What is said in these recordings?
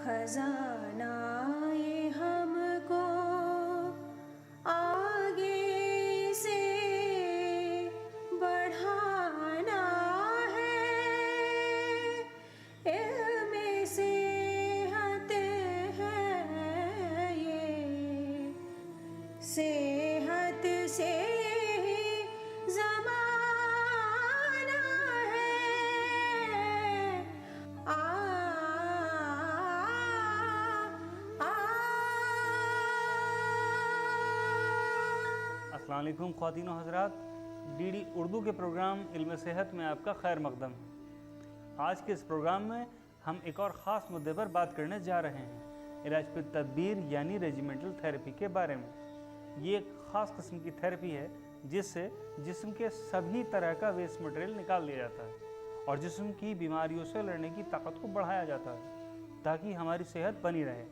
खजाना ये हमको आगे से बढ़ाना है, इल्मे सेहत है ये, सेहत से ही ज़माना है। अस्सलाम वालेकुम ख़वातीन व हज़रात, डीडी उर्दू के प्रोग्राम इल्म सेहत में आपका खैर मक़दम है। आज के इस प्रोग्राम में हम एक और ख़ास मुद्दे पर बात करने जा रहे हैं, इलाज पे तदबीर यानी रेजिमेंटल थेरेपी के बारे में। ये एक ख़ास किस्म की थेरेपी है जिससे जिस्म के सभी तरह का वेस्ट मटेरियल निकाल लिया जाता है और जिस्म की बीमारियों से लड़ने की ताकत को बढ़ाया जाता है ताकि हमारी सेहत बनी रहे।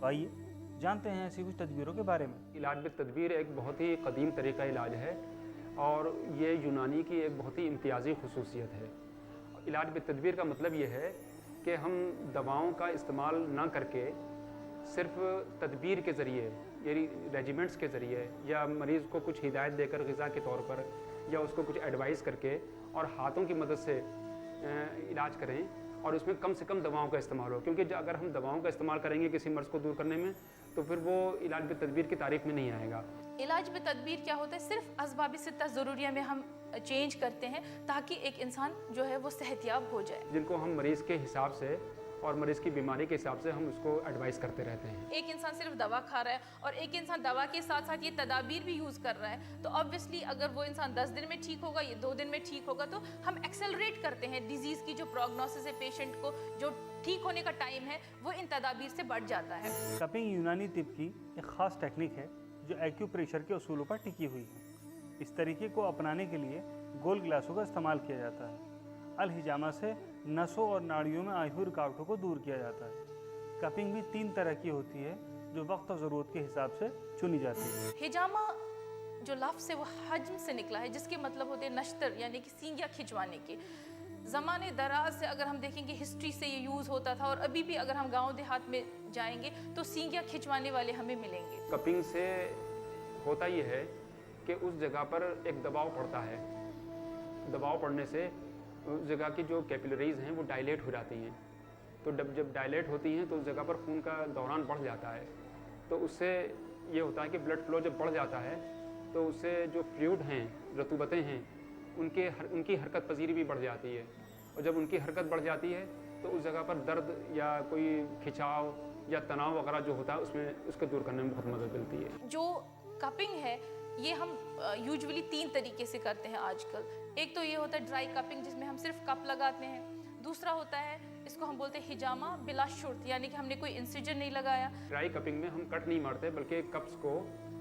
आइए जानते हैं ऐसी कुछ तदबीरों के बारे में। इलाज बिल तदबीर एक बहुत ही कदीम तरीका इलाज है और ये यूनानी की एक बहुत ही इम्तियाज़ी खुसूसियत है। इलाज बिल तदबीर का मतलब ये है कि हम दवाओं का इस्तेमाल ना करके सिर्फ तदबीर के ज़रिए यानी रेजिमेंट्स के ज़रिए या मरीज़ को कुछ हिदायत देकर ग़िज़ा के तौर पर या उसको कुछ एडवाइस करके और हाथों की मदद से इलाज करें और उसमें कम से कम दवाओं का इस्तेमाल हो, क्योंकि अगर हम दवाओं का इस्तेमाल करेंगे किसी मर्ज़ को दूर करने में तो फिर वो इलाज बिल तदबीर की तारीफ़ में नहीं आएगा। इलाज बिल तदबीर क्या होता है? सिर्फ असबाब सित्ता ज़रूरिया में हम चेंज करते हैं ताकि एक इंसान जो है वो सेहतयाब हो जाए, जिनको हम मरीज़ के हिसाब से और मरीज़ की बीमारी के हिसाब से हम उसको एडवाइस करते रहते हैं। एक इंसान सिर्फ दवा खा रहा है और एक इंसान दवा के साथ साथ ये तदाबीर भी यूज़ कर रहा है, तो ऑब्वियसली अगर वो इंसान 10 दिन में ठीक होगा, ये 2 दिन में ठीक होगा, तो हम एक्सेलरेट करते हैं डिजीज़ की जो प्रोग्नोसिस है, पेशेंट को जो ठीक होने का टाइम है वो इन तदाबीर से बढ़ जाता है। कपिंग यूनानी तिब की एक ख़ास टेक्निक है जो एक्यूप्रेशर के उसूलों पर टिकी हुई है। इस तरीके को अपनाने के लिए गोल ग्लासों का इस्तेमाल किया जाता है। अल हिजामा से नसों और नाड़ियों में आई हुई रुकावटों को दूर किया जाता है। कपिंग भी 3 तरह की होती है जो वक्त और ज़रूरत के हिसाब से चुनी जाती है। हिजामा जो लफ्ज़ है वो हज्म से निकला है, जिसके मतलब होते हैं नश्तर यानी कि सींगियाँ खिंचवाने के। ज़माने दराज से अगर हम देखेंगे हिस्ट्री से ये यूज़ होता था और अभी भी अगर हम गांव देहात में जाएंगे तो सींगियाँ खिंचवाने वाले हमें मिलेंगे। कपिंग से होता ये है कि उस जगह पर एक दबाव पड़ता है, दबाव पड़ने से उस जगह की जो कैपिलरीज़ हैं वो डायलेट हो जाती हैं, तो जब डायलेट होती हैं तो उस जगह पर खून का दौरान बढ़ जाता है, तो उससे ये होता है कि ब्लड फ्लो जब बढ़ जाता है तो उससे जो फ्लूइड हैं, रतूबतें हैं, उनकी हरकत पजीरी भी बढ़ जाती है और जब उनकी हरकत बढ़ जाती है तो उस जगह पर दर्द या कोई खिंचाव या तनाव वगैरह जो होता है उसमें उसको दूर करने में बहुत मदद मिलती है। जो कपिंग है ये हम यूजुअली 3 तरीके से करते हैं आजकल। एक तो ये होता है ड्राई कपिंग जिसमें हम सिर्फ कप लगाते हैं। दूसरा होता है इसको हम बोलते हैं हिजामा बिला शुर्त, यानी कि हमने कोई इंसिजन नहीं लगाया। ड्राई कपिंग में हम कट नहीं मारते बल्कि कप्स को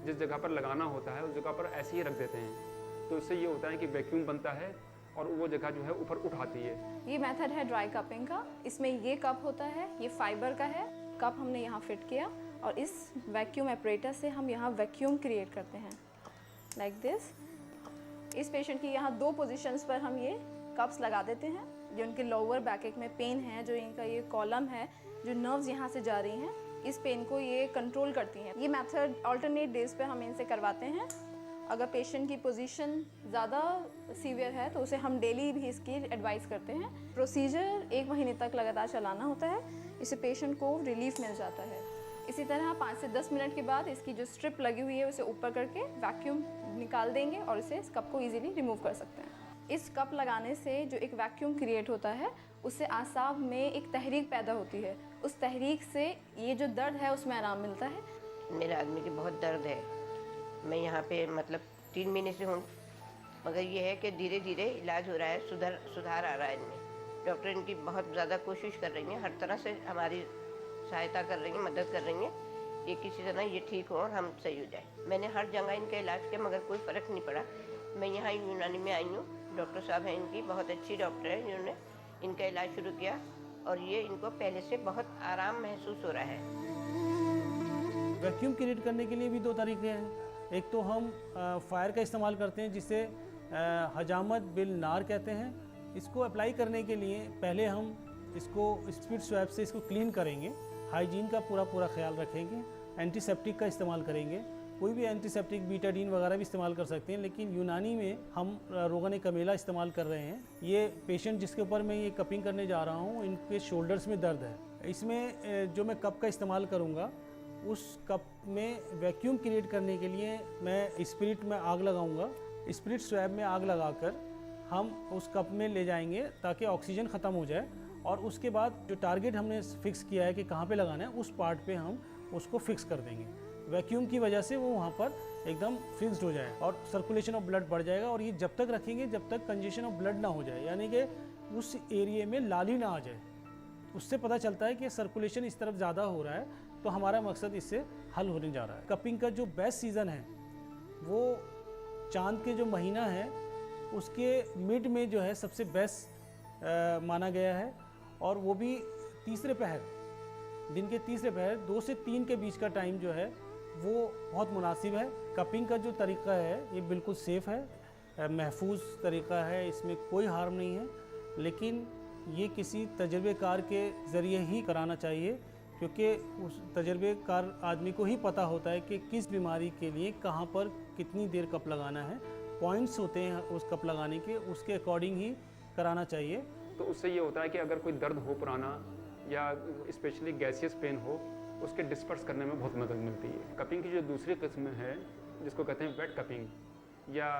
जिस जगह पर लगाना होता है उस जगह पर ऐसे ही रख देते हैं, तो इससे ये होता है कि वैक्यूम बनता है और वो जगह जो है ऊपर उठ आती है। ये मेथड है ड्राई कपिंग का। इसमें ये कप होता है, ये फाइबर का है। कप हमने यहाँ फिट किया और इस वैक्यूम ऑपरेटर से हम यहाँ वैक्यूम क्रिएट करते हैं लाइक दिस। इस पेशेंट की यहाँ 2 पोजीशंस पर हम ये कप्स लगा देते हैं। जो उनके लोअर बैक में पेन है, जो इनका ये कॉलम है, जो नर्व्स यहाँ से जा रही हैं, इस पेन को ये कंट्रोल करती हैं। ये मेथड अल्टरनेट डेज पे हम इनसे करवाते हैं। अगर पेशेंट की पोजीशन ज़्यादा सीवियर है तो उसे हम डेली भी इसकी एडवाइस करते हैं। प्रोसीजर 1 महीने तक लगातार चलाना होता है, इससे पेशेंट को रिलीफ मिल जाता है। इसी तरह 5 से 10 मिनट के बाद इसकी जो स्ट्रिप लगी हुई है उसे ऊपर करके वैक्यूम निकाल देंगे और इसे इस कप को इजीली रिमूव कर सकते हैं। इस कप लगाने से जो एक वैक्यूम क्रिएट होता है उससे आसाब में एक तहरीक पैदा होती है। उस तहरीक से ये जो दर्द है उसमें आराम मिलता है। मेरे आदमी की बहुत दर्द है, मैं यहाँ पे मतलब 3 महीने से हूँ, मगर ये है कि धीरे धीरे इलाज हो रहा है, सुधार आ रहा है इनमें। डॉक्टर इनकी बहुत ज़्यादा कोशिश कर रही हैं, हर तरह से हमारी सहायता कर रही हैं, मदद कर रही हैं कि किसी तरह ये ठीक हो और हम सही हो जाए। मैंने हर जगह इनका इलाज किया मगर कोई फ़र्क नहीं पड़ा। मैं यहाँ यूनानी में आई हूँ, डॉक्टर साहब हैं इनकी, बहुत अच्छी डॉक्टर है जिन्होंने इनका इलाज शुरू किया और ये इनको पहले से बहुत आराम महसूस हो रहा है। वैक्यूम क्रिएट करने के लिए भी 2 तरीके हैं। एक तो हम फायर का इस्तेमाल करते हैं जिसे हजामत बिल नार कहते हैं। इसको अप्लाई करने के लिए पहले हम इसको स्पीड स्वैप से इसको क्लीन करेंगे, हाइजीन का पूरा ख्याल रखेंगे, एंटीसेप्टिक का इस्तेमाल करेंगे। कोई भी एंटीसेप्टिक बीटाडीन वगैरह भी इस्तेमाल कर सकते हैं, लेकिन यूनानी में हम रोगन कमेला इस्तेमाल कर रहे हैं। ये पेशेंट जिसके ऊपर मैं ये कपिंग करने जा रहा हूँ, इनके शोल्डर्स में दर्द है। इसमें जो मैं कप का इस्तेमाल करूँगा, उस कप में वैक्यूम क्रिएट करने के लिए मैं स्पिरिट में आग लगाऊंगा। स्पिरिट स्वैब में आग लगाकर हम उस कप में ले जाएंगे ताकि ऑक्सीजन ख़त्म हो जाए, और उसके बाद जो टारगेट हमने फिक्स किया है कि कहाँ पे लगाना है, उस पार्ट पे हम उसको फिक्स कर देंगे। वैक्यूम की वजह से वो वहाँ पर एकदम फिक्स्ड हो जाए और सर्कुलेशन ऑफ ब्लड बढ़ जाएगा। और ये जब तक रखेंगे जब तक कंजेशन ऑफ ब्लड ना हो जाए, यानी कि उस एरिए में लाली ना आ जाए। उससे पता चलता है कि सर्कुलेशन इस तरफ ज़्यादा हो रहा है, तो हमारा मकसद इससे हल होने जा रहा है। कपिंग का जो बेस्ट सीज़न है वो चांद के जो महीना है उसके मिड में जो है सबसे बेस्ट माना गया है, और वो भी तीसरे पहर, दिन के तीसरे पहर 2 से 3 के बीच का टाइम जो है वो बहुत मुनासिब है। कपिंग का जो तरीका है ये बिल्कुल सेफ़ है, महफूज तरीका है, इसमें कोई हार्म नहीं है, लेकिन ये किसी तजर्बेकार के ज़रिए ही कराना चाहिए, क्योंकि उस तजर्बेकार आदमी को ही पता होता है कि किस बीमारी के लिए कहाँ पर कितनी देर कप लगाना है। पॉइंट्स होते हैं उस कप लगाने के, उसके अकॉर्डिंग ही कराना चाहिए। तो उससे ये होता है कि अगर कोई दर्द हो पुराना या स्पेशली गैसियस पेन हो, उसके डिस्पर्स करने में बहुत मदद मिलती है। कपिंग की जो दूसरी किस्म है जिसको कहते हैं वेट कपिंग या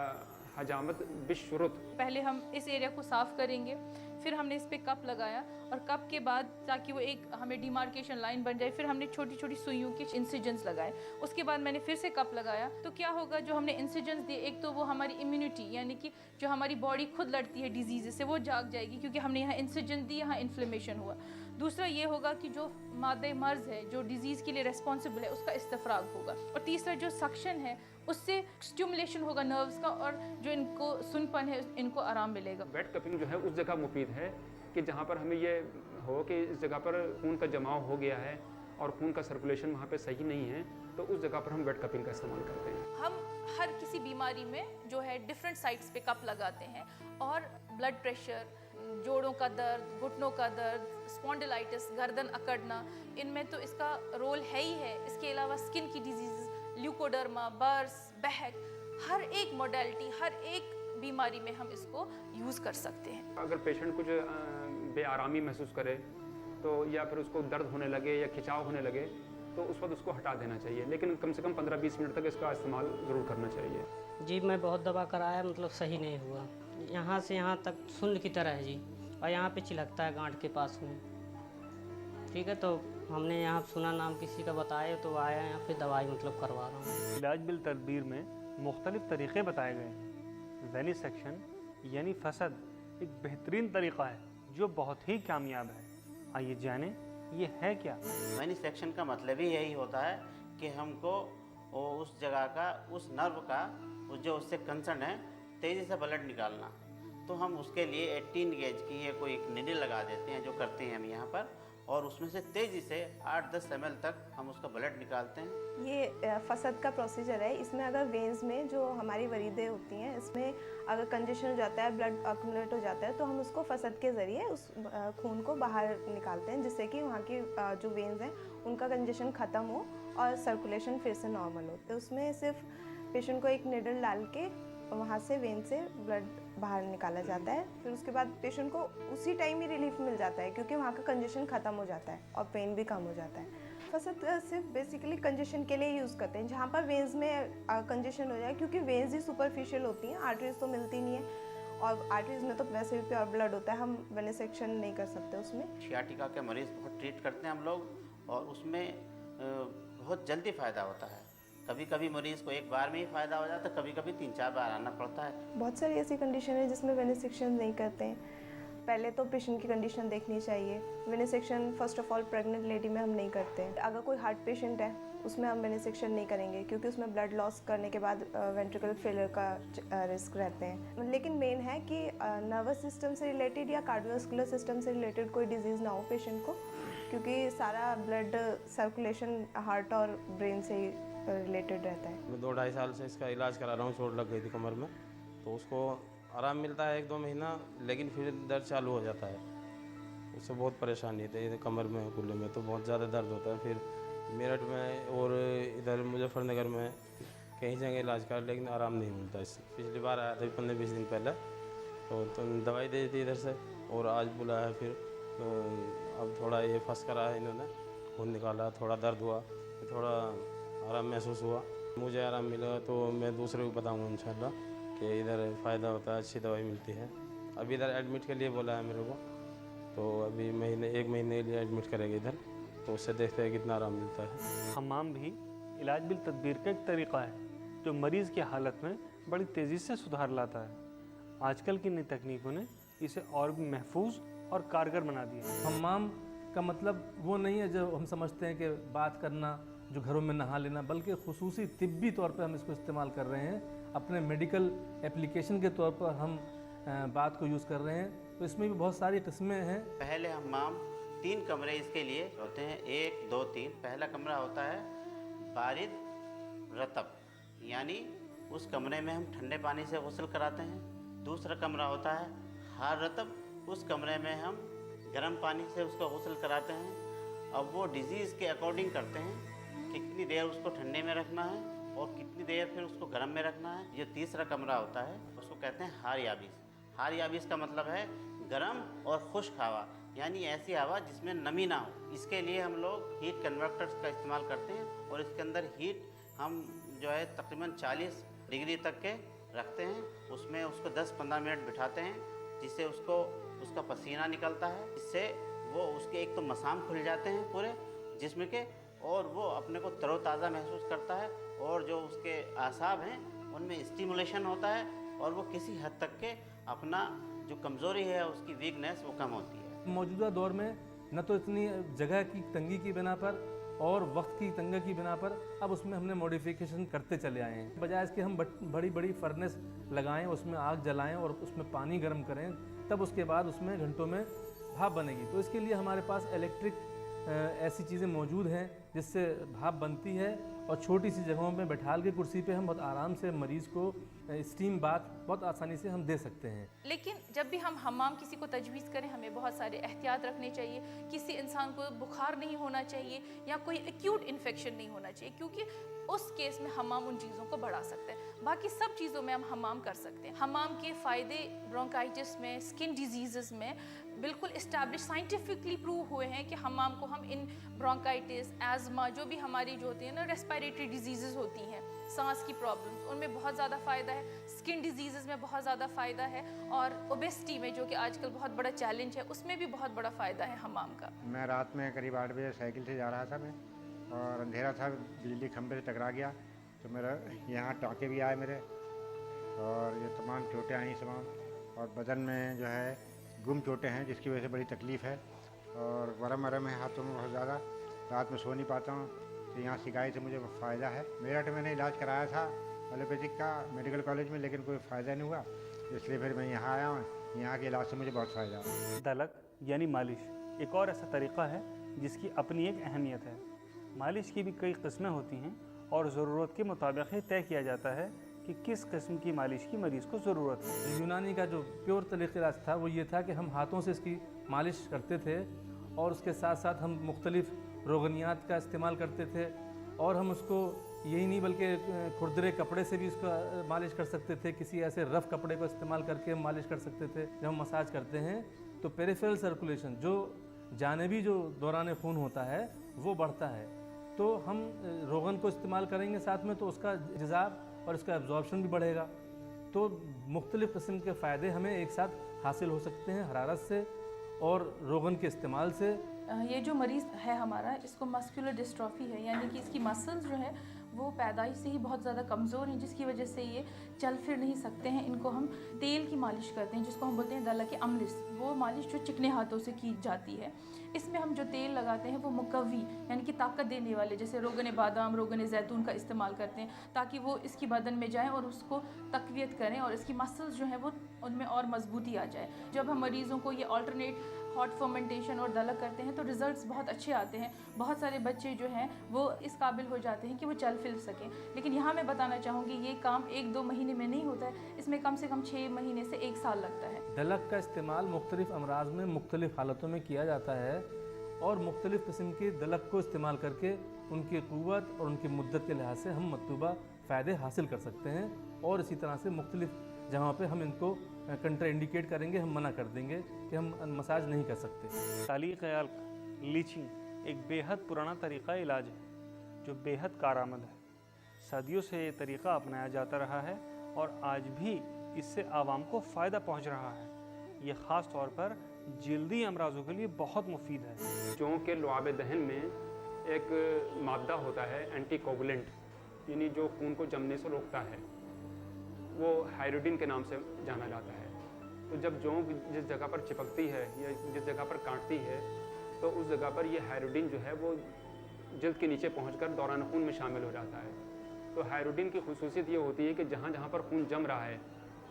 हजामत बिशुरुत, पहले हम इस एरिया को साफ़ करेंगे, फिर हमने इस पे कप लगाया, और कप के बाद ताकि वो एक हमें डिमार्केशन लाइन बन जाए, फिर हमने छोटी छोटी सुइयों के इंसिजन्स लगाए। उसके बाद मैंने फिर से कप लगाया, तो क्या होगा, जो हमने इंसिजन्स दिए, एक तो वो हमारी इम्यूनिटी यानी कि जो हमारी बॉडी खुद लड़ती है डिजीज़ से, वो जाग जाएगी क्योंकि हमने यहाँ इंसिजन दी, यहाँ इन्फ्लेमेशन हुआ। दूसरा ये होगा कि जो मादे मर्ज़ है जो डिजीज़ के लिए रेस्पॉन्सिबल है उसका इस्तफराग होगा। और तीसरा जो सक्शन है उससे स्टिमुलेशन होगा नर्व्स का, और जो इनको सुनपन है इनको आराम मिलेगा। वेट कपिंग जो है उस जगह मुफीद है कि जहाँ पर हमें ये हो कि इस जगह पर खून का जमाव हो गया है और खून का सर्कुलेशन वहाँ पे सही नहीं है, तो उस जगह पर हम वेट कपिंग का इस्तेमाल करते हैं। हम हर किसी बीमारी में जो है डिफरेंट साइट्स पे कप लगाते हैं, और ब्लड प्रेशर, जोड़ों का दर्द, घुटनों का दर्द, स्पॉन्डिलाइटिस, गर्दन अकड़ना, इनमें तो इसका रोल है ही है। इसके अलावा स्किन की डिजीज़, ल्यूकोडर्मा, बर्स, बहक, हर एक मॉडलिटी, हर एक बीमारी में हम इसको यूज़ कर सकते हैं। अगर पेशेंट कुछ बेआरामी महसूस करे तो, या फिर उसको दर्द होने लगे या खिंचाव होने लगे, तो उस वक्त उसको हटा देना चाहिए, लेकिन कम से कम 15-20 मिनट तक इसका इस्तेमाल ज़रूर करना चाहिए। जी मैं बहुत दवा कराया, मतलब सही नहीं हुआ। यहाँ से यहाँ तक सुन्न की तरह है जी, और यहाँ पे चिलकता है गांठ के पास में। ठीक है, तो हमने यहाँ सुना नाम किसी का बताया, तो आया यहाँ पे दवाई मतलब करवा रहा हूँ। इलाज बिल तदबीर में मुख्तलिफ़ तरीक़े बताए गए हैं। वेनिसेक्शन यानी फसद एक बेहतरीन तरीक़ा है जो बहुत ही कामयाब है। आइए जाने ये है क्या। वेनिसेक्शन का मतलब ही यही होता है कि हमको उस जगह का, उस नर्व का जो उससे कंसर्न है, तेज़ी से ब्लड निकालना। तो हम उसके लिए 18 गेज की ये कोई एक नीडल लगा देते हैं, जो करते हैं हम यहाँ पर, और उसमें से तेज़ी से 8-10 ml तक हम उसका ब्लड निकालते हैं। ये फसद का प्रोसीजर है। इसमें अगर वेन्स में जो हमारी वरीदें होती हैं, इसमें अगर कंजेशन हो जाता है, ब्लड अक्यूमुलेट हो जाता है, तो हम उसको फसद के ज़रिए उस खून को बाहर निकालते हैं, जिससे कि वहाँ की जो वेन्स हैं उनका कंजेशन ख़त्म हो और सर्कुलेशन फिर से नॉर्मल हो। तो उसमें सिर्फ पेशेंट को एक निडल डाल के वहाँ से वेन से ब्लड बाहर निकाला जाता है। फिर उसके बाद पेशेंट को उसी टाइम ही रिलीफ मिल जाता है, क्योंकि वहाँ का कंजेशन ख़त्म हो जाता है और पेन भी कम हो जाता है। फसद सिर्फ बेसिकली कंजेशन के लिए यूज़ करते हैं, जहाँ पर वेन्स में कंजेशन हो जाए, क्योंकि वेन्स ही सुपरफिशियल होती हैं, आर्टरीज तो मिलती नहीं है, और आर्टरीज में तो वैसे भी प्योर ब्लड होता है, हम वेनिसेक्शन नहीं कर सकते उसमें। सियाटिका के मरीज़ बहुत ट्रीट करते हैं हम लोग, और उसमें बहुत जल्दी फ़ायदा होता है। कभी कभी मरीज़ को एक बार में ही फ़ायदा हो जाता है, कभी कभी 3-4 बार आना पड़ता है। बहुत सारी ऐसी कंडीशन है जिसमें वेनिसेक्शन नहीं करते हैं। पहले तो पेशेंट की कंडीशन देखनी चाहिए। Venesection first of all pregnant lady में हम नहीं करते हैं। अगर कोई हार्ट पेशेंट है उसमें हम वेनिसेक्शन नहीं करेंगे, क्योंकि उसमें ब्लड लॉस करने के बाद वेंट्रिकल फेलियर का रिस्क रहते हैं। लेकिन मेन है कि नर्वस सिस्टम से रिलेटेड या कार्डियोवास्कुलर सिस्टम से रिलेटेड कोई डिजीज़ ना हो पेशेंट को, क्योंकि सारा ब्लड सर्कुलेशन हार्ट और ब्रेन से ही रिलेटेड रहता है। मैं 2-2.5 साल से इसका इलाज करा रहा हूँ। चोट लग गई थी कमर में, तो उसको आराम मिलता है 1-2 महीना, लेकिन फिर दर्द चालू हो जाता है। उससे बहुत परेशानी थी, इधर कमर में कुल्ले में तो बहुत ज़्यादा दर्द होता है। फिर मेरठ में और इधर मुजफ्फरनगर में कई जगह इलाज कर, लेकिन आराम नहीं मिलता इससे। पिछली बार आया था 15-20 दिन पहले, तो दवाई दे दी थी इधर से, और आज बुलाया फिर अब थोड़ा ये फंस करा है, इन्होंने खून निकाला, थोड़ा दर्द हुआ, थोड़ा आराम महसूस हुआ। मुझे आराम मिला तो मैं दूसरे को बताऊँगा इंशाल्लाह कि इधर फ़ायदा होता है, अच्छी दवाई मिलती है। अभी इधर एडमिट के लिए बोला है मेरे को, तो अभी एक महीने के लिए एडमिट करेंगे इधर, तो उससे देखते हैं कितना आराम मिलता है। हमाम भी इलाज बिल तदबीर का एक तरीक़ा है जो मरीज़ की हालत में बड़ी तेज़ी से सुधार लाता है। आजकल की नई तकनीकों ने इसे और भी महफूज और कारगर बना दिया। हम्माम का मतलब वो नहीं है जो हम समझते हैं कि बात करना, जो घरों में नहा लेना, बल्कि खुसूसी तिब्बी तौर पे हम इसको इस्तेमाल कर रहे हैं। अपने मेडिकल एप्लीकेशन के तौर पर हम बात को यूज़ कर रहे हैं। तो इसमें भी बहुत सारी किस्में हैं। पहले हम्माम 3 कमरे इसके लिए होते हैं, 1, 2, 3। पहला कमरा होता है बारिद रतब, यानी उस कमरे में हम ठंडे पानी से गुस्ल कराते हैं। दूसरा कमरा होता है हार रतब, उस कमरे में हम गर्म पानी से उसको गुस्ल कराते हैं। अब वो डिज़ीज़ के अकॉर्डिंग करते हैं कि कितनी देर उसको ठंडे में रखना है और कितनी देर फिर उसको गर्म में रखना है। ये तीसरा कमरा होता है, उसको कहते हैं हार याबिस। हार याबिस का मतलब है गर्म और खुश्क हवा, यानी ऐसी हवा जिसमें नमी ना हो। इसके लिए हम लोग हीट कन्वर्टर्स का इस्तेमाल करते हैं और इसके अंदर हीट हम जो है तकरीबन 40 डिग्री तक के रखते हैं। उसमें उसको 10-15 मिनट बिठाते हैं, जिससे उसका पसीना निकलता है। इससे वो उसके एक तो मसाम खुल जाते हैं पूरे जिस्म के, और वो अपने को तरोताज़ा महसूस करता है, और जो उसके आसाब हैं उनमें स्टिमुलेशन होता है, और वो किसी हद तक के अपना जो कमज़ोरी है उसकी वीकनेस वो कम होती है। मौजूदा दौर में न तो इतनी जगह की तंगी की बिना पर और वक्त की तंगी की बिना पर अब उसमें हमने मॉडिफिकेशन करते चले आए हैं। बजाय इसके हम बड़ी बड़ी फर्नेस लगाएं, उसमें आग जलाएं और उसमें पानी गर्म करें, तब उसके बाद उसमें घंटों में भाप बनेगी। तो इसके लिए हमारे पास इलेक्ट्रिक ऐसी चीज़ें मौजूद हैं जिससे भाप बनती है, और छोटी सी जगहों में बैठाल के कुर्सी पे हम बहुत आराम से मरीज़ को स्टीम बाथ बहुत आसानी से हम दे सकते हैं। लेकिन जब भी हम हमाम किसी को तजवीज़ करें, हमें बहुत सारे एहतियात रखने चाहिए। किसी इंसान को बुखार नहीं होना चाहिए या कोई एक्यूट इन्फेक्शन नहीं होना चाहिए, क्योंकि उस केस में हमाम उन चीज़ों को बढ़ा सकता है। बाकी सब चीज़ों में हम हमाम कर सकते हैं। हमाम के फ़ायदे ब्रोंकाइटिस में, स्किन डिजीज़ में बिल्कुल इस्टेब्लिश साइंटिफिकली प्रूव हुए हैं कि हमाम को हम इन ब्रोंकाइटिस, एज़मा, जो भी हमारी जो होती है ना रेस्पिरेटरी डिजीज़ होती हैं, सांस की प्रॉब्लम्स, उनमें बहुत ज़्यादा फ़ायदा है। स्किन डिजीज़ में बहुत ज़्यादा फ़ायदा है, और ओबेसिटी में, जो कि आजकल बहुत बड़ा चैलेंज है, उसमें भी बहुत बड़ा फ़ायदा है हमाम का। मैं रात में करीब 8 बजे साइकिल से जा रहा था मैं, और अंधेरा था, बिजली खंभे से टकरा गया, तो मेरा यहाँ टाँके भी आए मेरे, और ये तमाम चोटें आई तमाम, और बदन में जो है गुम चोटें हैं, जिसकी वजह से बड़ी तकलीफ़ है, और वरम है हाथों में बहुत ज़्यादा। रात में सो नहीं पाता हूँ, तो यहाँ सिकाई से मुझे फ़ायदा है। मेरठ मैंने इलाज कराया था एलोपैथिक का मेडिकल कॉलेज में, लेकिन कोई फ़ायदा नहीं हुआ, इसलिए फिर मैं यहाँ आया हूँ। यहाँ के इलाज से मुझे बहुत फ़ायदा हुआ। दलक यानी मालिश एक और ऐसा तरीक़ा है जिसकी अपनी एक अहमियत है। मालिश की भी कई किस्में होती हैं, और ज़रूरत के मुताबिक ही तय किया जाता है कि किस किस्म की मालिश की मरीज़ को ज़रूरत है। यूनानी का जो प्योर तरीक़ा इलाज था वो ये था कि हम हाथों से इसकी मालिश करते थे, और उसके साथ साथ हम मुख्तलिफ़ रोगनियात का इस्तेमाल करते थे, और हम उसको यही नहीं बल्कि खुरदरे कपड़े से भी उसका मालिश कर सकते थे। किसी ऐसे रफ़ कपड़े को इस्तेमाल करके हम मालिश कर सकते थे। जब हम मसाज करते हैं तो पेरिफेरल सर्कुलेशन, जो जानेबी जो दौरान खून होता है, वो बढ़ता है। तो हम रोगन को इस्तेमाल करेंगे साथ में, तो उसका जज़ाब और इसका एब्जॉर्प्शन भी बढ़ेगा। तो मुख्तलिफ़ किस्म के फ़ायदे हमें एक साथ हासिल हो सकते हैं हरारत से और रोगन के इस्तेमाल से। ये जो मरीज़ है हमारा, इसको मस्कुलर डिस्ट्रॉफी है, यानी कि इसकी मसल्स जो है वो पैदाइश से ही बहुत ज़्यादा कमज़ोर हैं, जिसकी वजह से ये चल फिर नहीं सकते हैं। इनको हम तेल की मालिश करते हैं, जिसको हम बोलते हैं दलक अमलिस। वो मालिश जो चिकने हाथों से की जाती है, इसमें हम जो तेल लगाते हैं वो मुकव्वी यानी कि ताकत देने वाले, जैसे रोगन बादाम, रोगन ज़ैतून का इस्तेमाल करते हैं, ताकि वो इसकी बदन में जाएँ और उसको तक़वियत करें, और इसकी मसल्स जो हैं वो उनमें और मजबूती आ जाए। जब हम मरीज़ों को ये अल्टरनेट हॉट फर्मेंटेशन और दलक करते हैं तो रिज़ल्ट्स बहुत अच्छे आते हैं। बहुत सारे बच्चे जो हैं वो इस काबिल हो जाते हैं कि वो चल फिल सकें। लेकिन यहाँ मैं बताना चाहूँगी ये काम 1-2 महीने में नहीं होता है, इसमें कम से कम 6 महीने से 1 साल लगता है। दलक का इस्तेमाल मुख्तलिफ़ अमराज में मुख्तलिफ़ हालतों में किया जाता है और मुख्तलिफ़ किस्म की दलक को इस्तेमाल करके उनकी क़ुव्वत और उनकी मुद्दत के लिहाज से हम मतलूबा फ़ायदे हासिल कर सकते हैं। और इसी तरह से मुख्तलिफ़ जहाँ पे हम इनको कंट्रा इंडिकेट करेंगे, हम मना कर देंगे कि हम मसाज नहीं कर सकते। तालीक़ हल्क़ लीचिंग एक बेहद पुराना तरीक़ा इलाज है जो बेहद कारआमद है। सदियों से ये तरीक़ा अपनाया जाता रहा है और आज भी इससे आवाम को फ़ायदा पहुँच रहा है। ये ख़ास तौर पर जल्दी अमराजों के लिए बहुत मुफीद है। जौ के लुआब दहन में एक मादा होता है एंटीकोगुलेंट, यानी जो खून को जमने से रोकता है, वो हाइरोडिन के नाम से जाना जाता है। तो जब जौ जिस जगह पर चिपकती है या जिस जगह पर काटती है तो उस जगह पर ये हाइरोडिन जो है वो जल्द के नीचे पहुंचकर दौरान खून में शामिल हो जाता है। तो हाइरोडिन की खुसूसियत ये होती है कि जहाँ जहाँ पर खून जम रहा है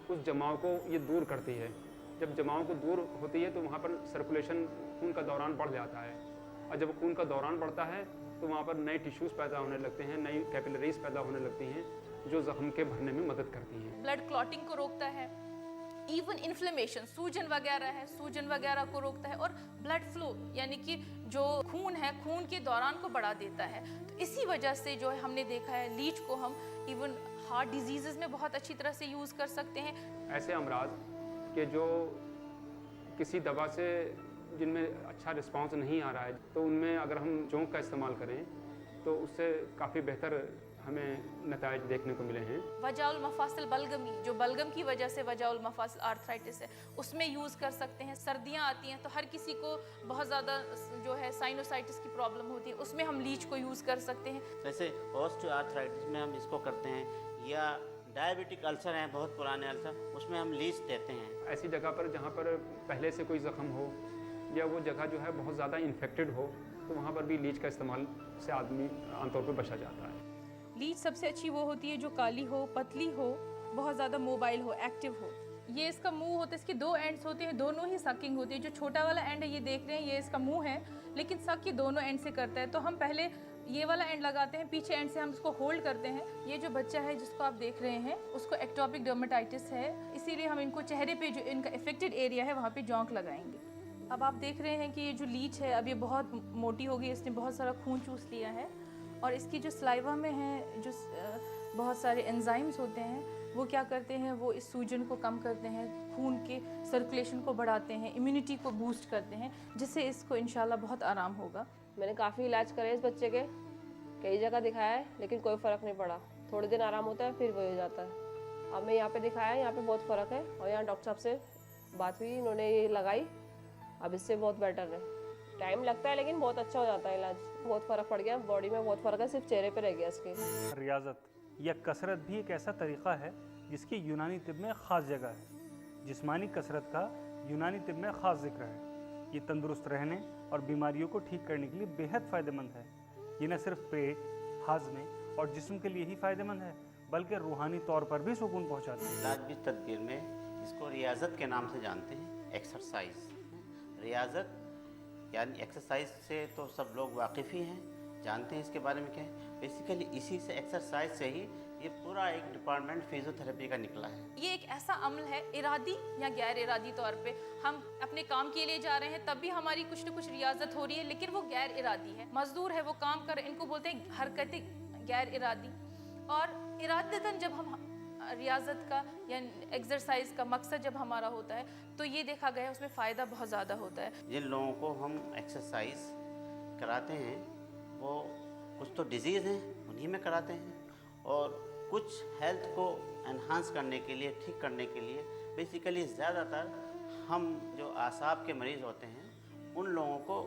उस जमाव को ये दूर करती है। जब जमाव को दूर होती है तो वहाँ पर सर्कुलेशन, खून का दौरान बढ़ जाता है, और जब खून का दौरान बढ़ता है तो वहाँ पर नए टिश्यूज़ पैदा होने लगते हैं, नई कैपिलरीज पैदा होने लगती हैं जो ज़ख्म के भरने में मदद करती हैं। ब्लड क्लॉटिंग को रोकता है, इवन इन्फ्लेमेशन, सूजन वगैरह को रोकता है, और ब्लड फ्लो यानी कि जो खून है खून के दौरान को बढ़ा देता है। तो इसी वजह से जो है हमने देखा है लीच को हम इवन हार्ट डिजीज़ में बहुत अच्छी तरह से यूज़ कर सकते हैं। ऐसे अमराज के जो किसी दवा से जिनमें अच्छा रिस्पांस नहीं आ रहा है तो उनमें अगर हम जोंक का इस्तेमाल करें तो उससे काफ़ी बेहतर हमें नताइज देखने को मिले हैं। वजाउल मफासिल बलगमी, जो बलगम की वजह से वजाउल मफासिल आर्थराइटिस है, उसमें यूज़ कर सकते हैं। सर्दियाँ आती हैं तो हर किसी को बहुत ज़्यादा जो है साइनोसाइटिस की प्रॉब्लम होती है, उसमें हम लीच को यूज़ कर सकते हैं। जैसे ऑस्टियोआर्थराइटिस में हम इसको करते हैं, या डायबिटिक अल्सर हैं, बहुत पुराने अल्सर, उसमें हम लीच देते हैं। ऐसी जगह पर जहाँ पर पहले से कोई ज़ख्म हो या वो जगह जो है बहुत ज़्यादा इन्फेक्टेड हो तो वहाँ पर भी लीच का इस्तेमाल से आदमी आमतौर पर बचा जाता है। लीच सबसे अच्छी वो होती है जो काली हो, पतली हो, बहुत ज़्यादा मोबाइल हो, एक्टिव हो। ये इसका मुंह होता है, इसके 2 एंड्स होते हैं, दोनों ही सकिंग होती है। जो छोटा वाला एंड है ये देख रहे हैं, ये इसका मुंह है, लेकिन सक ये दोनों एंड से करता है। तो हम पहले ये वाला एंड लगाते हैं, पीछे एंड से हम इसको होल्ड करते हैं। ये जो बच्चा है जिसको आप देख रहे हैं उसको एक्टोपिक डर्मेटाइटिस है, इसीलिए हम इनको चेहरे पे जो इनका इफेक्टेड एरिया है वहाँ पे जौंक लगाएंगे। अब आप देख रहे हैं कि ये जो लीच है अब ये बहुत मोटी हो गई, इसने बहुत सारा खून चूस लिया है, और इसकी जो स्लाइवा में है जो बहुत सारे एंजाइम्स होते हैं वो क्या करते हैं, वो इस सूजन को कम करते हैं, खून के सर्कुलेशन को बढ़ाते हैं, इम्यूनिटी को बूस्ट करते हैं, जिससे इसको इंशाल्लाह बहुत आराम होगा। मैंने काफ़ी इलाज करे इस बच्चे के, कई जगह दिखाया है लेकिन कोई फ़र्क नहीं पड़ा। थोड़े दिन आराम होता है फिर वही हो जाता है। अब मैं यहाँ पे दिखाया, यहाँ पे बहुत फ़र्क है, और यहाँ डॉक्टर साहब से बात हुई, इन्होंने ये लगाई, अब इससे बहुत बेटर है। टाइम लगता है लेकिन बहुत अच्छा हो जाता है इलाज, बहुत फ़र्क पड़ गया, बॉडी में बहुत फ़र्क है, सिर्फ चेहरे पे रह गया इसके। रियाजत या कसरत भी एक ऐसा तरीक़ा है जिसकी यूनानी तिब में ख़ास जगह है। जिस्मानी कसरत का यूनानी तिब में ख़ास जिक्र है। ये तंदुरुस्त रहने और बीमारियों को ठीक करने के लिए बेहद फ़ायदेमंद है। ये न सिर्फ पेट, हाजमे और जिस्म के लिए ही फ़ायदेमंद है बल्कि रूहानी तौर पर भी सुकून पहुँचाती है। इलाज भी तदबीर में इसको रियाजत के नाम से जानते हैं, एक्सरसाइज। रियाजत यानी एक्सरसाइज से तो सब लोग वाकिफ़ ही हैं, जानते हैं इसके बारे में क्या है। बेसिकली इसी से, एक्सरसाइज से ही ये पूरा एक डिपार्टमेंट फिजियोथेरेपी का निकला है। ये एक ऐसा अमल है, इरादी या गैर इरादी तौर पे हम अपने काम के लिए जा रहे हैं तब भी हमारी कुछ न कुछ रियाजत हो रही है, लेकिन वो गैर इरादी है। मजदूर है, वो काम कर, इनको बोलते हैं हरकतें गैर इरादी। और इरादतन जब हम रियाजत का या एक्सरसाइज का मकसद जब हमारा होता है तो ये देखा गया है उसमें फ़ायदा बहुत ज़्यादा होता है। जिन लोगों को हम एक्सरसाइज कराते हैं वो कुछ तो डिजीज़ हैं उन्हीं में कराते हैं, और कुछ हेल्थ को एनहांस करने के लिए, ठीक करने के लिए बेसिकली ज़्यादातर हम जो आसाब के मरीज़ होते हैं उन लोगों को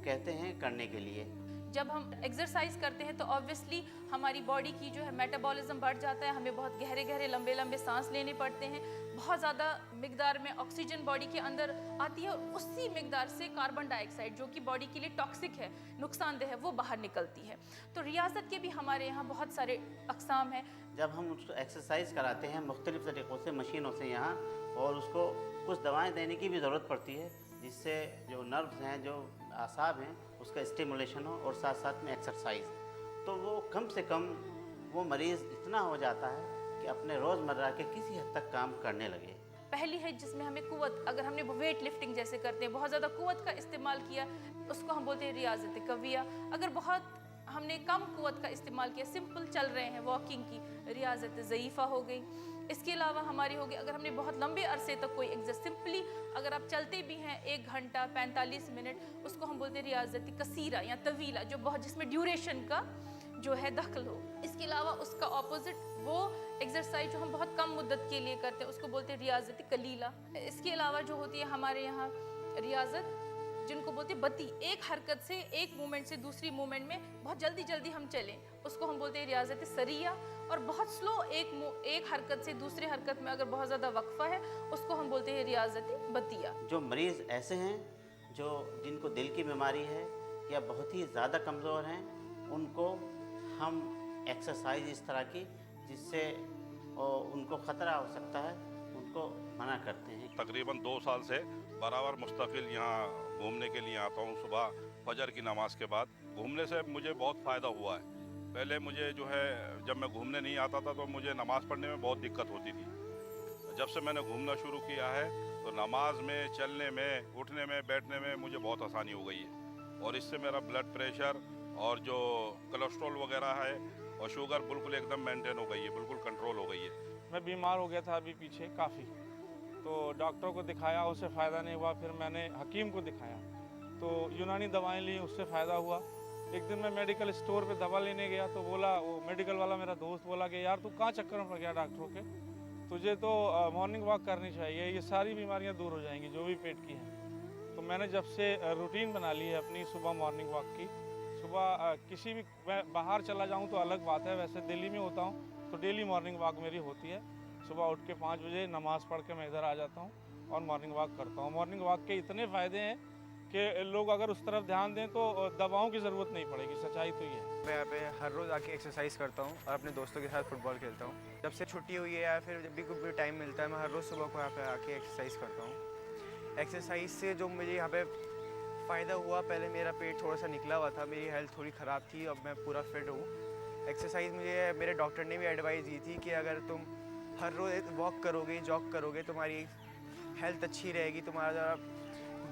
कहते हैं करने के लिए। जब हम एक्सरसाइज करते हैं तो ऑब्वियसली हमारी बॉडी की जो है मेटाबॉलिज्म बढ़ जाता है, हमें बहुत गहरे गहरे लंबे लंबे सांस लेने पड़ते हैं, बहुत ज़्यादा मिकदार में ऑक्सीजन बॉडी के अंदर आती है, और उसी मिकदार से कार्बन डाइऑक्साइड जो कि बॉडी के लिए टॉक्सिक है, नुकसानदेह है, वो बाहर निकलती है। तो रियाजत के भी हमारे यहाँ बहुत सारे अक़साम हैं। जब हम उसको एक्सरसाइज कराते हैं मुख्तलिफ़ तरीक़ों से, मशीनों से यहाँ, और उसको कुछ दवाएँ देने की भी ज़रूरत पड़ती है जिससे जो नर्व्स हैं, जो आसाब हैं, उसका स्टिमुलेशन हो और साथ साथ में एक्सरसाइज, तो वो कम से कम वो मरीज़ इतना हो जाता है कि अपने रोज़मर्रा के किसी हद तक काम करने लगे। पहली है जिसमें हमें कुव्वत, अगर हमने वेट लिफ्टिंग जैसे करते हैं, बहुत ज़्यादा कुव्वत का इस्तेमाल किया, उसको हम बोलते हैं रियाज़त कविया। अगर बहुत हमने कम कुव्वत का इस्तेमाल किया, सिंपल चल रहे हैं वॉकिंग की, रियाज़त ज़ईफ़ा हो गई। इसके अलावा हमारी होगी अगर हमने बहुत लंबे अरसे तक कोई एक्सरसाइज, सिंपली अगर आप चलते भी हैं 1 घंटा 45 मिनट, उसको हम बोलते हैं रियाज़त कसीरा या तवीला, जो बहुत जिसमें ड्यूरेशन का जो है दखल हो। इसके अलावा उसका ऑपोजिट वो एक्सरसाइज जो हम बहुत कम मुद्दत के लिए करते हैं, उसको बोलते हैं रियाज़त कलीला। इसके अलावा जो होती है हमारे यहाँ रियाज़त जिनको बोलते हैं बत्ती, एक हरकत से, एक मूवमेंट से दूसरी मूवमेंट में बहुत जल्दी जल्दी हम चलें, उसको हम बोलते हैं रियाज़त सरिया। और बहुत स्लो एक हरकत से दूसरे हरकत में अगर बहुत ज़्यादा वक्फा है, उसको हम बोलते हैं रियाज़त बतिया। जो मरीज़ ऐसे हैं जो जिनको दिल की बीमारी है या बहुत ही ज़्यादा कमज़ोर हैं, उनको हम एक्सरसाइज इस तरह की जिससे उनको ख़तरा हो सकता है, उनको मना करते हैं। तकरीबन 2 साल से बराबर मुस्तकिल यहाँ घूमने के लिए आता हूँ। सुबह फजर की नमाज के बाद घूमने से मुझे बहुत फ़ायदा हुआ है। पहले मुझे जो है जब मैं घूमने नहीं आता था तो मुझे नमाज़ पढ़ने में बहुत दिक्कत होती थी। जब से मैंने घूमना शुरू किया है तो नमाज में, चलने में, उठने में, बैठने में मुझे बहुत आसानी हो गई है। और इससे मेरा ब्लड प्रेशर और जो कोलेस्ट्रॉल वगैरह है और शुगर बिल्कुल एकदम मेंटेन हो गई है, बिल्कुल कंट्रोल हो गई है। मैं बीमार हो गया था अभी पीछे काफ़ी, तो डॉक्टर को दिखाया, उससे फ़ायदा नहीं हुआ। फिर मैंने हकीम को दिखाया तो यूनानी दवाएं ली, उससे फ़ायदा हुआ। एक दिन मैं मेडिकल स्टोर पे दवा लेने गया तो बोला, वो मेडिकल वाला मेरा दोस्त बोला कि यार तू कहाँ चक्कर में पड़ गया डॉक्टरों के, तुझे तो मॉर्निंग वॉक करनी चाहिए, ये सारी बीमारियाँ दूर हो जाएंगी जो भी पेट की हैं। तो मैंने जब से रूटीन बना ली है अपनी सुबह मॉर्निंग वॉक की, सुबह किसी भी मैं बाहर चला जाऊँ तो अलग बात है, वैसे दिल्ली में होता हूँ तो डेली मॉर्निंग वॉक मेरी होती है। सुबह उठ के 5 बजे नमाज़ पढ़ के मैं इधर आ जाता हूँ और मॉर्निंग वॉक करता हूँ। मॉर्निंग वॉक के इतने फ़ायदे हैं कि लोग अगर उस तरफ ध्यान दें तो दवाओं की ज़रूरत नहीं पड़ेगी, सच्चाई तो ये है। मैं यहाँ पे हर रोज़ आके एक्सरसाइज करता हूँ और अपने दोस्तों के साथ फुटबॉल खेलता हूँ। जब से छुट्टी हुई है या फिर जब भी कोई टाइम मिलता है, मैं हर रोज़ सुबह को यहाँ पे आके एक्सरसाइज करता हूँ। एक्सरसाइज से जो मुझे यहाँ पे फ़ायदा हुआ, पहले मेरा पेट थोड़ा सा निकला हुआ था, मेरी हेल्थ थोड़ी ख़राब थी, अब मैं पूरा फिट हूँ। एक्सरसाइज मुझे मेरे डॉक्टर ने भी एडवाइस दी थी कि अगर तुम हर रोज़ वॉक करोगे, जॉग करोगे, तुम्हारी हेल्थ अच्छी रहेगी, तुम्हारा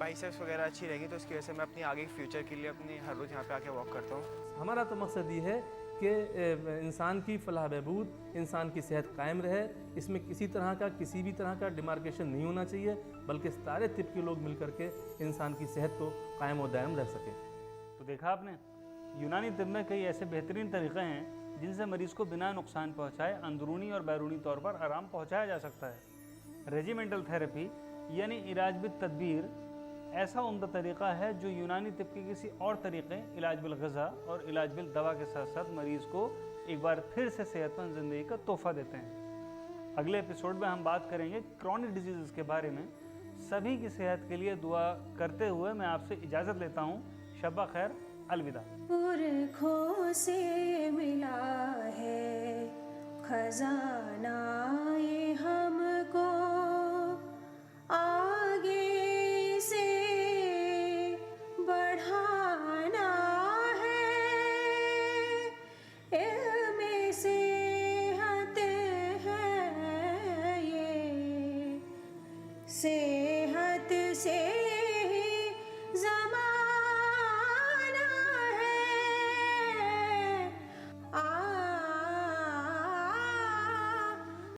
बाइसेप्स वगैरह अच्छी रहेगी। तो इसकी वजह से मैं अपनी आगे फ्यूचर के लिए अपनी हर रोज़ यहाँ पे आके वॉक करता हूँ। हमारा तो मकसद ये है कि इंसान की फलाह बहबूद, इंसान की सेहत कायम रहे। इसमें किसी भी तरह का डिमार्केशन नहीं होना चाहिए, बल्कि सारे तिब के लोग मिल करके इंसान की सेहत को कायम और दायम रह सके। तो देखा आपने, यूनानी तिब में कई ऐसे बेहतरीन तरीक़े हैं जिनसे मरीज़ को बिना नुकसान पहुँचाए अंदरूनी और बैरूनी तौर पर आराम पहुँचाया जा सकता है। रेजिमेंटल थेरेपी यानी इलाज बिल तदबीर ऐसा उम्दा तरीक़ा है जो यूनानी तिब के किसी और तरीक़े इलाज बिल ग़ज़ा और इलाज बिल दवा के साथ साथ मरीज़ को एक बार फिर से सेहतमंद ज़िंदगी का तोहफ़ा देते हैं। अगले एपिसोड में हम बात करेंगे क्रॉनिक डिजीज़ के बारे में। सभी की सेहत के लिए दुआ करते हुए मैं आपसे इजाज़त लेता हूँ। शब्बा खैर, अलविदा। पुरखों से मिला है खजाना ये हमको, आगे से बढ़ाना है। इल्मे सेहत है ये, सेहत से